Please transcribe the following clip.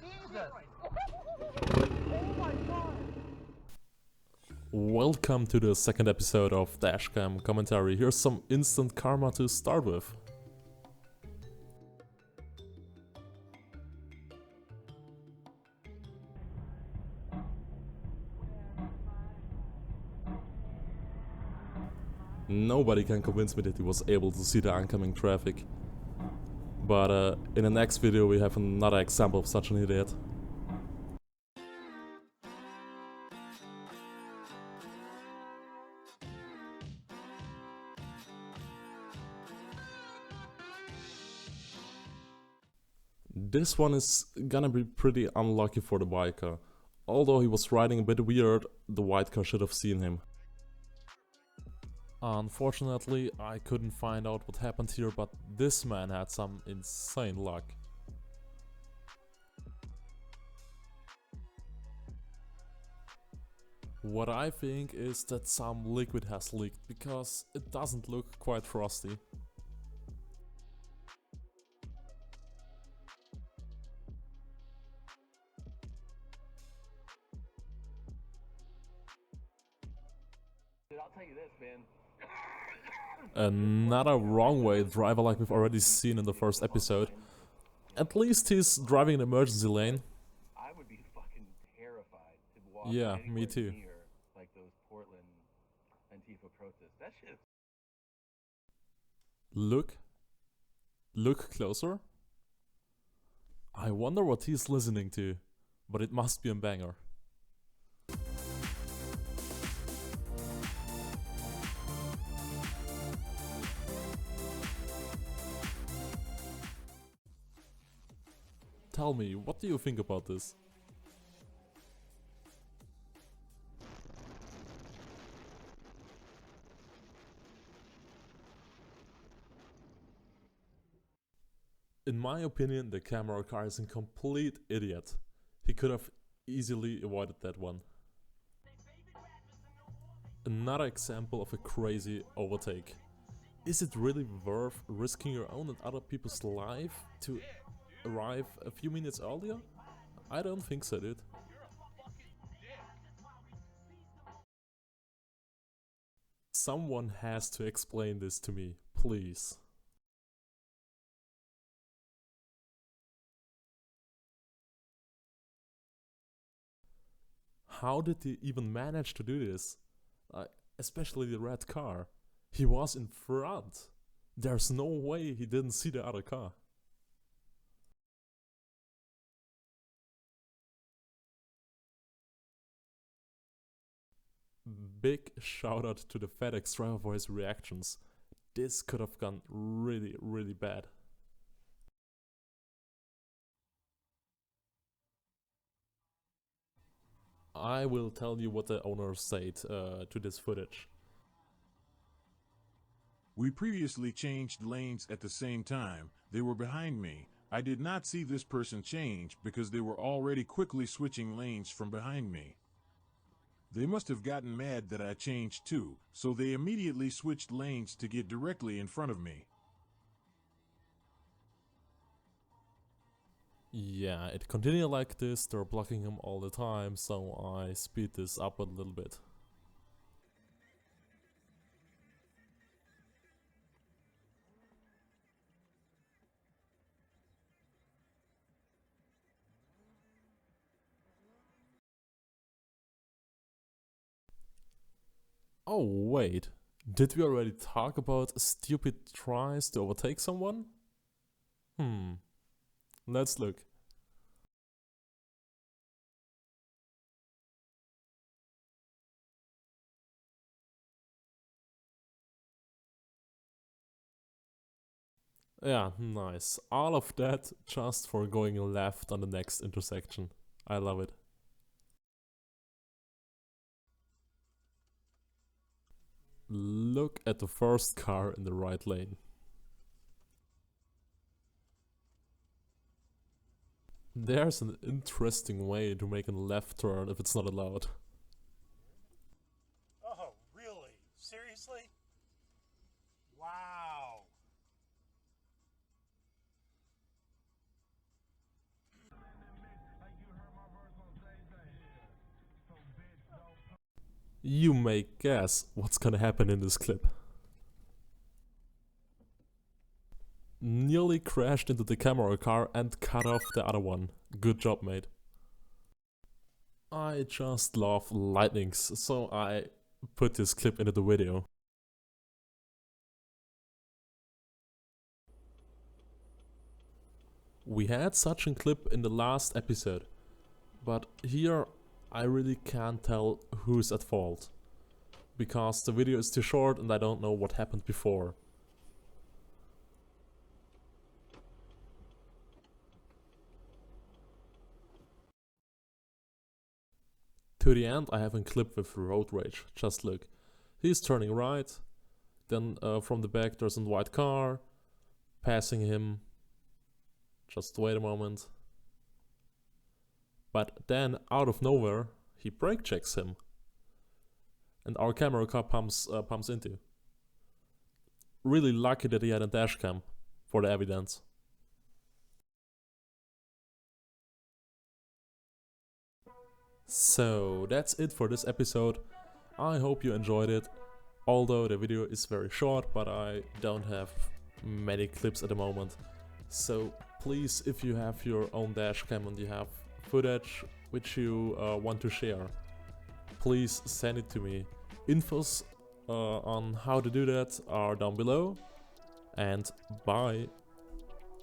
Jesus! Oh my god! Welcome to the second episode of Dashcam Commentary. Here's some instant karma to start with. Nobody can convince me that he was able to see the oncoming traffic. But in the next video we have another example of such an idiot. This one is gonna be pretty unlucky for the biker. Although he was riding a bit weird, the white car should have seen him. Unfortunately, I couldn't find out what happened here, but this man had some insane luck. What I think is that some liquid has leaked, because it doesn't look quite frosty. Dude, I'll tell you this, man. Another wrong way driver like we've already seen in the first episode. At least he's driving an emergency lane. I would be fucking terrified to walk Yeah, anywhere me too. near like those Portland Antifa protests. That shit. Look closer. I wonder what he's listening to, but it must be a banger. Tell me, what do you think about this? In my opinion, the camera car is a complete idiot. He could have easily avoided that one. Another example of a crazy overtake. Is it really worth risking your own and other people's life to arrive a few minutes earlier? I don't think so, dude. Someone has to explain this to me, please. How did he even manage to do this? Especially the red car. He was in front. There's no way he didn't see the other car. Big shout out to the FedEx driver for his reactions. This could have gone really bad. I will tell you what the owner said to this footage. We previously changed lanes at the same time. They were behind me. I did not see this person change because they were already quickly switching lanes from behind me. They must have gotten mad that I changed too, so they immediately switched lanes to get directly in front of me. Yeah, it continued like this, they're blocking him all the time, so I speed this up a little bit. Oh wait, did we already talk about stupid tries to overtake someone? Let's look. Yeah, nice. All of that just for going left on the next intersection. I love it. Look at the first car in the right lane. There's an interesting way to make a left turn if it's not allowed. Oh, really? Seriously? Wow. You may guess what's gonna happen in this clip. Nearly crashed into the camera car and cut off the other one. Good job, mate. I just love lightnings, so I put this clip into the video. We had such a clip in the last episode, but here I really can't tell who's at fault, because the video is too short and I don't know what happened before. To the end I have a clip with road rage, just look. He's turning right, then from the back there's a white car, passing him. Just wait a moment. But then, out of nowhere, he brake checks him. And our camera car pumps into. Really lucky that he had a dashcam for the evidence. So, that's it for this episode. I hope you enjoyed it. Although the video is very short, but I don't have many clips at the moment. So, please, if you have your own dashcam and you have footage which you want to share, please send it to me. Infos on how to do that are down below, and bye.